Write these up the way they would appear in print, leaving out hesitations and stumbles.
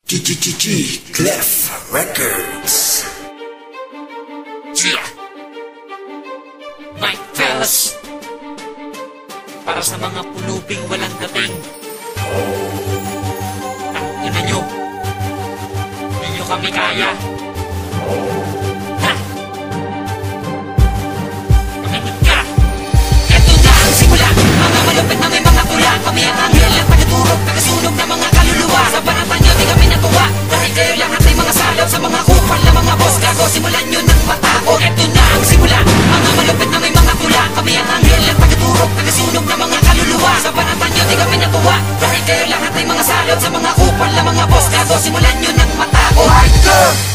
GGGG Clef Records. Yeah. My fellas, para sa mga pulubing walang dating. Ina nyo, hindi nyo kami kaya. Ha? Makinig ka. Eto na ang simula, mga malupit na may mga pula. Kami ang anghel at tagaturog, tagasunog na mga kaluluwa. Sa banatan nyo, di kami natuwa. Dahil kayo lahat ay mga salot sa mga kupal na mga boss. Gago, simulan nyo ng matako. Eto na ang simula, mga malupit na may mga pula. Kami ang anghel at tagaturog, tagasunog na mga kaluluwa. Sa banatan nyo, di kami natuwa. Dahil kayo lahat ay mga salot sa mga kupal na mga boss. Gago, simulan nyo ng matako.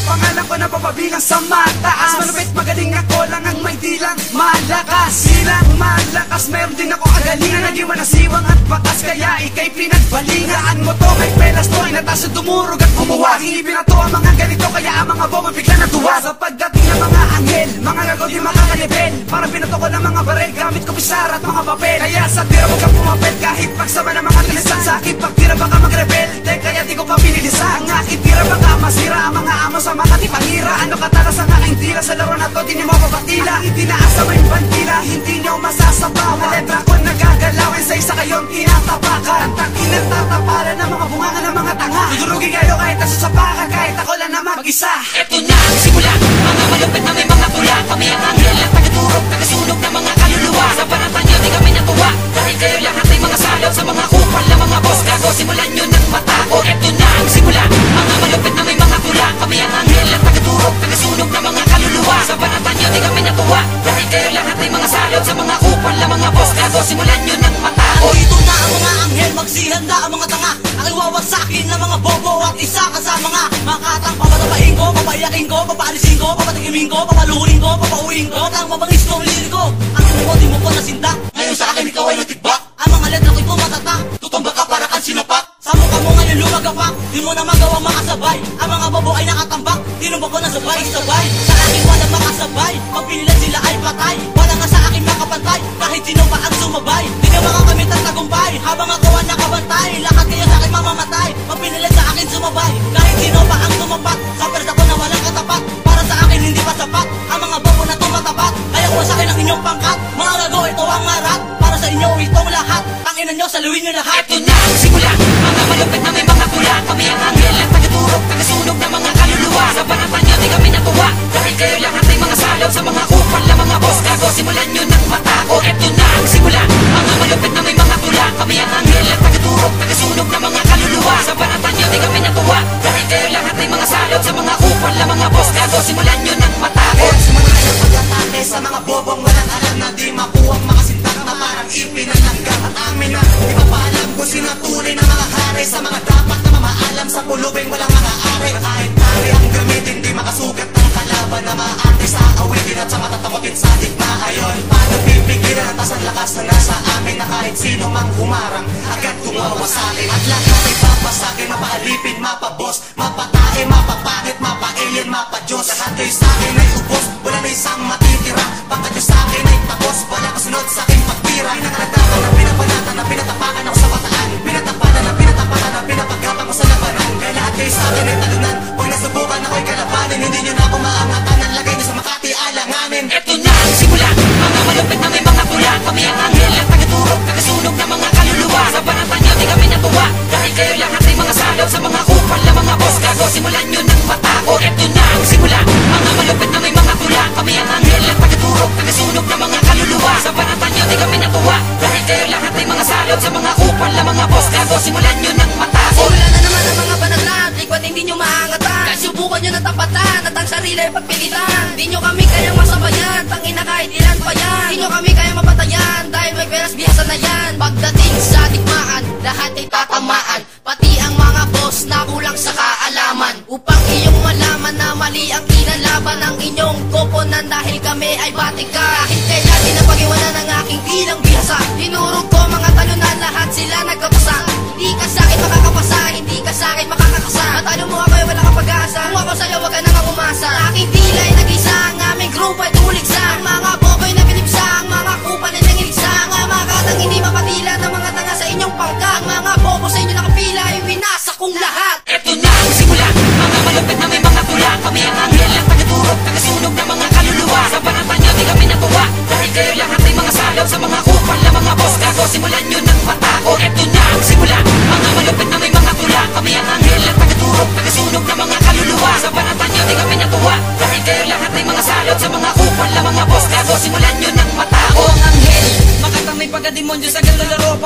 Pangalan ko na papabilang sa mataas. Malupit magaling ako lang ang may dilang malakas. Silang malakas, meron din ako kagalingan. Nag-iwan ng siwang at batas, kaya ikay pinagbalingaan mo to. May pelas to, inataso dumurog at bumuwa. Hindi pinato ang mga ganito, kaya ang mga bobo bigla natuwa. Sa pagdating ng mga anghel, mga gagaw di makakalibel. Parang pinato ko ng mga barel, gamit ko pisara at mga papel. Kaya sa tira mo ka pumapel, kahit pagsama ng mga kalisan. Sa akin pagtira baka magrebelte, kaya di ko pa pinilisa. Ang aking tira baka masira ang mga amo sa mga tipangira. Ano katalas ang aking tira sa laro na to, di niyo mapapatila. Itinaas sa may bandila, hindi niyo masasabaw. Ang letra ko nagagalawin sa isa kayong tinatapakan. Ang takinan tataparan ng mga bunga ng mga tanga. Tudurugin kayo kahit nasusapakan, kahit ako lang na mag-isa. Eto na ang simula, mga malupit na may mga pula. Kami ang anghel at tagaturog, tagasunog na mga kaluluwa. Sa banatan nyo, di kami natuwa. Dahil kayo lahat ay mga salot sa mga kupal na mga boss. Gago, simulan nyo ng matako. Eto na ang simula, mga malupit na may mga pula. Kami ang anghel at tagaturog, tagasunog na mga kaluluwa. Sa banatan nyo, di kami natuwa. Dahil kayo lahat ay mga salot sa mga kupal na mga boss. Gago, simulan nyo ng matako. Ito na ang mga anghel, magsihanda ang mga tanga. Aking wawasakin ng mga bobo at isa ka sa mga makatang papatapain ko, papayakin ko, papaalisin ko, papatikimin ko, papaluhurin ko, papauwiin ko. Tang mabangis ko, lirik ko. Ang ino mo, di mo ko nasindak. Ngayon sa akin ikaw ay natibak. Ang mga letra ko'y pumatatak. Tutumba ka para kang sinapak. Sa mukha mo ngayon lumagapak. Di mo na magawa makasabay. Ang mga bobo ay nakatambak. Tinumba ko na sabay-sabay. Sa akin walang makasabay. Pag pinilan sila ay patay. Wala nga sa akin makapantay. Kahit sino pa ang sumabay. Di ka makakamit ang tagumpay. Habang ako ang nakabantay. Lahat kayo sa akin mamamatay. Pag pinilan sa akin sumabay. Kahit sino pa ang tumapat. Sa persa ko na walang katapat. Para sa akin hindi pa sapat. Ang mga bobo na tumatapat. Kaya ko sa akin ang inyong pangkat. Mga gago, ito ang marat. Para sa inyo itong lahat. Tanginan nyo, saluhin nyo lahat. Eto na ang simula, mga malupit na may mga pula. Kami ang anghel at tagaturog, tagasunog na mga kaluluwa. Sa banatan nyo, di kami natuwa. Dahil kayo lahat ay mga salot sa mga kupal na mga boss. Gago, simulan nyo ng matako. Eto na ang simula, mga malupit na may mga pula. Kami ang anghel at tagaturog, tagasunog na mga kaluluwa. Sa banatan nyo, di kami natuwa. Dahil kayo lahat ay mga salot sa mga kupal na mga boss. Gago, simulan nyo ng matako. Sumanay ang pag-atake sa mga bobong walang alam na di makuwang makasintak na parang ipinanangga. At amin na di pa paalam kung sino tunay na mga hari sa mga dapat na mamaalam sa pulubing walang mga ari. Kahit tari ang gamitin di makasugat ng kalaban na maarte sa awitin at sa matatakotin sa digma. Ayon, paano pipigilan at ang lakas na nasa amin na kahit sino mang humarang agad gumawa sa atin. At lahat ay papasakin, mapaalipin, mapabos, mapatae, mapapangit, mapa-alien, mapa-Diyos. Lahat ay sa akin ay ubos, wala na isang matitira. Pagkat yung sa akin ay tapos, wala kasunod sa aking pagtira. Pinangaladakan na pinapanatan na pinatapakan ako sa bataan. Pinatapanan na pinatapakan na pinapagkapan ko sa labanan. Kaya lahat kayo sa akin ay talunan. Pag nasubukan ako'y kalabanin, hindi nyo na ako maangatan. Ang lagay nyo sa Makati alanganin. Eto na ang simula, mga malupit na may mga pula. Kami ang anghel at tagaturog, tagasunog na mga kaluluwa. Sa banatan nyo, di kami natuwa. Dahil kayo lahat ay mga salot sa mga kupal na mga boss. Gago, simulan nyo ng matako. Eto na ang simula, mga malupit na may mga pula. Kami ang anghel at tagaturog, tagasunog na mga kaluluwa. Sa banatan nyo, di kami natuwa. Dahil kayo lahat ay mga salot sa mga kupal na mga boss. Gago, simulan nyo ng matako. Wala na naman ang mga banatan. Likod hindi nyo maangatan. Kasi subukan nyo ng tapatan at ang sarili ay pagpilitan. Di nyo kami kayang masabayan. Tangina kahit ilan pa yan. Di nyo kami kayang mapatayan. Dahil may peras bihasa na yan. Pagdating sa digmaan, lahat ay tatamaan. Pati ang mga boss na kulang sa kaalaman. Upang iyong malaman na mali ang kinalaban ng inyong koponan. Dahil kami ay batika. Kahit kailan din na pag-iwanan ng aking bilang bihasa. Tinurog ko mga talunan, lahat sila nagkapasa. Hindi ka sa akin makakapasa, hindi ka sa akin makakakasa. Matalo mo ako ay wala kang pag-asa. Kung ako sa'yo wag ka nang umasa. Aking tila ay nag-isa, ang aming grupo ay tuligsa. Ang mga boboy na binibsa, ang mga kupal ay nangiligsa. Ang mga katang hindi mapatila ng mga tanga sa inyong pangka. Ang mga bobo sa inyo nakapila ay winasa kong lahat. Eto na ang simula,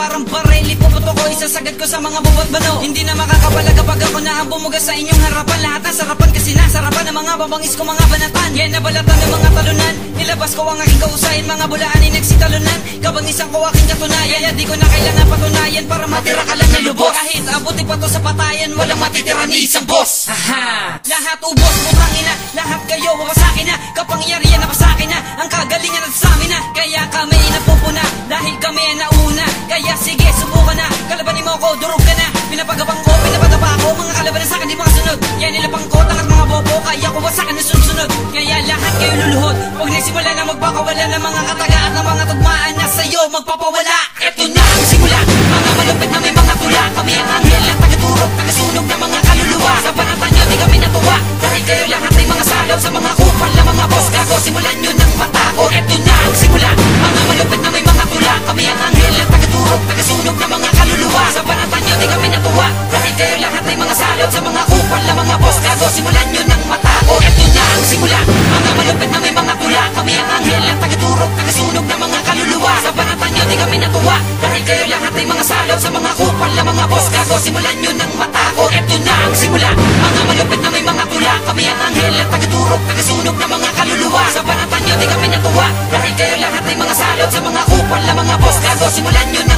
parang bareli. Puputo ko, isasagad ko sa mga bubot bano. Hindi na makakapala kapag ako na ang bumuga sa inyong harapan. Lahat ng sarapan kasi nasarapan ng mga babangis ko mga banatan. Yan nabalatan ng mga talunan. Nilabas ko ang aking kausahin, mga bulaan ay nagsitalunan. Kabangisan ko aking katunayan, kaya di ko na kailangan patunayan para matira ka lang na lubos. Kahit abuti pa to sa patayan, walang matitira ni isang boss. Aha! Lahat ubos, putang ina, lahat kayo wawasakin na. Kapangyarihan na pasakin na, ang kagalingan at sa amin na. Kaya kami napupuna, dahil kami ang nauna. Kaya sige, subukan na, kalabanin mo ko, durog ka na. Pinapagabang ko, pinapadapa ko, mga kalabanan sa akin di makasunod. Yan nilapang ko, tangat mga bobo, kaya ko wasakan na sunod. Kaya lahat kayo luluhod, huwag nagsimula na magpakawala ng mga kataga at ng mga tugmaan na sa'yo magpapawala. Ito na ang simula, mga malupit na may mga tula. Kami ang anghel at taga-turok, taga-sunog ng mga kaluluwa. Sa panatan nyo, di kami natuwa, dahil kayo lahat ay mga salot sa mga kupal na mga boss. Gago, simulan nyo ng matakot. Ito na ang simula, mga malupit na may mga tula. Kami ang anghel at taga-turok, taga-sunog ng mga kaluluwa. Sa panatan nyo, di kami natuwa, dahil kayo lahat ay mga salot sa mga kupal na mga boss. Gago, simulan nyo ng matakot. Ito na ang simula, mga malupit na may mga tula. Kami ang anghel at taga-turok, taga-sunog ng mga kaluluwa. Sa panatan nyo, di kami natuwa, dahil kayo lahat ay mga salot sa mga kupal na mga boss. Gago, simulan nyo ng matakot. Ito na ang simula, mga malupit na may mga tula. Kami ang anghel at taga-turok, taga-sunog ng mga kaluluwa. Sa panatan nyo, di kami natuwa, dahil kayo lahat ay mga salot sa mga kupal na mga boss. Gago, simulan nyo ng